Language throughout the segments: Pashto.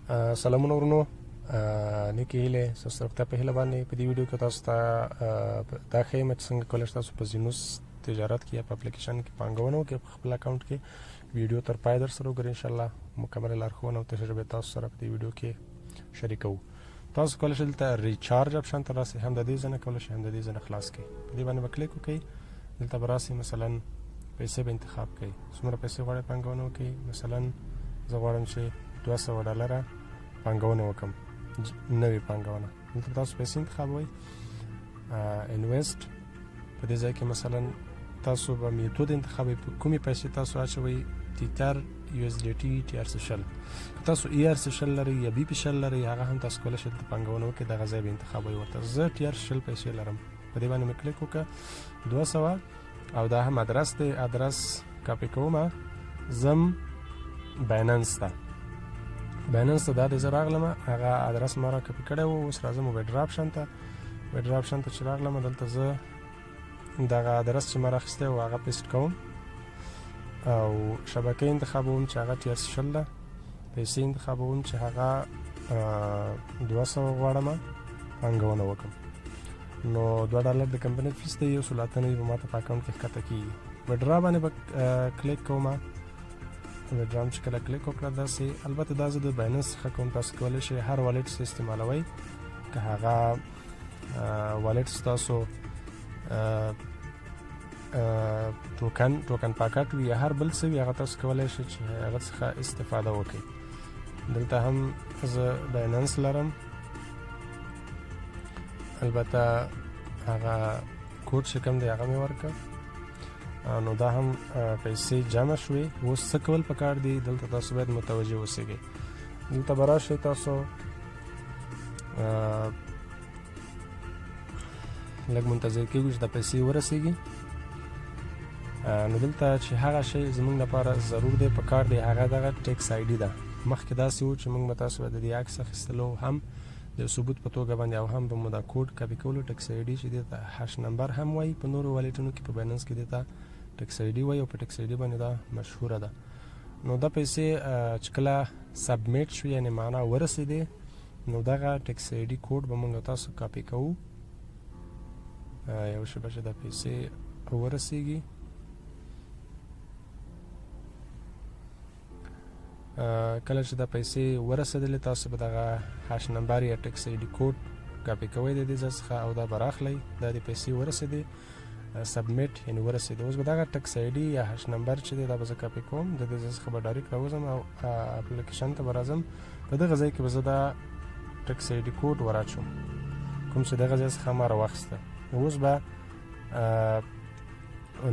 سلامونه ورونو نیکې هیلې ستاسو روغتیا په هیله باندې په دې ویډیو کې تاسو ته دا ښیم چې څنګه کولی شئ تاسو په زینوس تجارت کې یا په اپلیکیشن کې پانګونه وکړئ په خپل اکاونټ کې. ویډیو تر پای در سره وګورئ، انشاءالله مکمل لارښوونه او تجربې تاسو سره په دې ویډیو کې شریکوو. تاسو کولی شئ دلته ریچارج اپشن ته راسئ، هم د دې ځای نه کولی شئ هم د دې ځای نه خلاص کړئ. په دې باندې به کلیک وکړئ، دلته به راسئ، مثلا پیسې به انتخاب کړئ، څومره پیسې غواړئ پانګونه وکړئ. مثلا زه غواړم چې $200 پانګونه وکړم، نوې پانګونه. دلته تاسو پیسې انتخابوئ، انویسټ. په دې ځای کې مثلا تاسو به میتود انتخابوئ، کومې پیسې تاسو اچوئ، تیتر، USDT، TRC10. که تاسو ERC10 لرئ یا BP10 لرئ، هغه هم تاسو کولی شئ دلته پانګونه وکړئ، دغه ځای به انتخابوئ ورته. زه TRC10 پیسې لرم، په دې باندې مې کلیک وکړه، 200 او دا هم ادرس دی، ادرس کاپي کومه، ځم بایننس ته. بایننس ته دا دی زه راغلم، هغه ادرس ما را کاپي کړی و. اوس راځم ویډرا اپشن ته. ویډرا اپشن ته چې راغلم، دلته زه دغه ادرس چې ما راخیستی و هغه پیسټ کوم او شبکه انتخابوم چې هغه TRC10 ده. پیسې انتخابوم چې هغه 200 غواړم پانګونه وکړم. نو $2 د کمپنۍ فیس دی، 198 به ماته په اکاونټ کې ښکته کېږي. ویډرا باندې به کلیک کوم. ویډرا چې کله کلیک وکړه داسې، البته دا زه د بایننس څخه کوم، تاسو کولی شئ هر والټ استعمالوئ. که هغه والټ ستاسو ټوکن پاکټ وي یا هر بل څه وي، هغه تاسو کولی شئ چې هغه څخه استفاده وکړئ. دلته هم زه بایننس لرم، البته هغه کوډ چې کوم دی هغه مې ورکړ. نو دا هم پیسې جمع شوې. اوس څه کول پکار دي، دلته تاسو باید متوجه اوسئ. دلته به راشئ، تاسو لږ منتظر کېږو چې دا پیسې ورسېږي. نو دلته چې هغه شی زموږ لپاره ضرور دی پکار دی، هغه دغه ټیکس ID ده. مخکې داسې و چې موږ به تاسو د دې عکس اخیستلو هم د ثبوت په توګه باندې، او هم به مو دا کوډ کاپي کولو، ټیکس ID چې دی ته هش نمبر هم وایي په نورو والټونو کې، په بایننس کې دی ته ټیکس ID وایي او په ټیکس ID باندې دا مشهوره ده. نو دا پیسې چې کله سبمیټ شوي، یعنې معنا ورسېدې، نو دغه ټیکس ID کوډ به موږ تاسو کاپي کوو. یو شیبه چې دا پیسې ورسېږي. کله چې دا پیسې ورسېدلې، تاسو به دغه هش نمبر یا ټیکس ID کوډ کاپي کوئ د دې ځای څخه او دا به راخلئ. دا د پیسې ورسېدې، سبمیټ یعنې ورسېدې. اوس به دغه ټیکس ID یا هش نمبر چې دی دا به زه کاپي کوم، د دې ځای څخه به ډایرکټ راوځم او اپلیکیشن ته به راځم. په دغه ځای کې به زه دا ټیکس ID کوډ وراچوم، کوم چې دغه ځای څخه ما راواخیسته. اوس به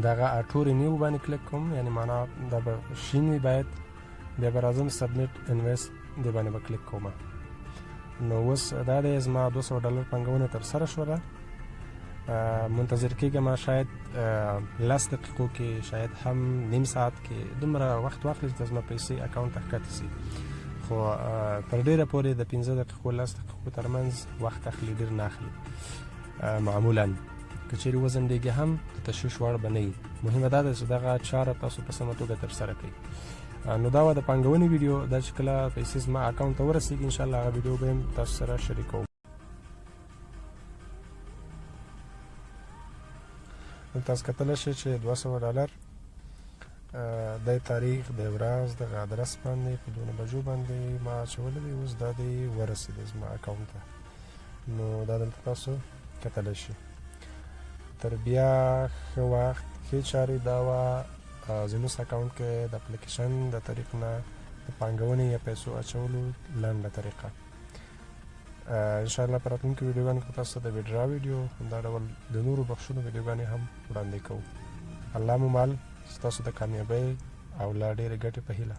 دغه اټو رینیو باندې کلیک کوم، یعنې معنا دا به شین وي باید. بیا به راځم سبمیټ انویسټ دې باندې به کلیک کوم. نو اوس دا دی زما $200 پانګونه تر سره شوله. منتظر کېږم شاید 10 دقیقو کې، شاید هم نیم ساعت کې، دومره وخت واخلي چې زما پیسې اکاونټ ته ښکته سي. خو تر ډېره پورې د 15 دقیقو 10 دقیقو ترمنځ وخت اخلي، ډېر نه اخلي. معمولا که چیرې وځنډېږي هم د تشویش وړ به نه وي. مهمه دا ده چې دغه چاره تاسو په سمه توګه ترسره کړئ. نو دا وه د پانګونې ویډیو. دا چې کله پیسې زما اکاونټ ته ورسېږي، انشاءالله هغه ویډیو به هم تاسو سره شریکوم. تاسو کتلی شئ چې $200 د تاریخ، د ورځ، دغه ادرس باندې په 2 بجو باندې ما اچولی دی. اوس دا دی ورسېدی زما اکاونټ ته. نو دا دلته تاسو کتلی شئ. تر بیا ښه وخت، ښې چارې. دا وه زینوس اکاونټ کې د اپلیکیشن د طریق نه د پانګونې یا پیسو اچولو لنډه طریقه. انشاءالله په راتلونکو ویډیوګانو کې تاسو ته د ویډرا ویډیو، همدا ډول د نورو بخشونو ویډیوګانې هم وړاندې کوو. الله مو مال، ستاسو د کامیابۍ او لا ډېرې ګټې په هیله.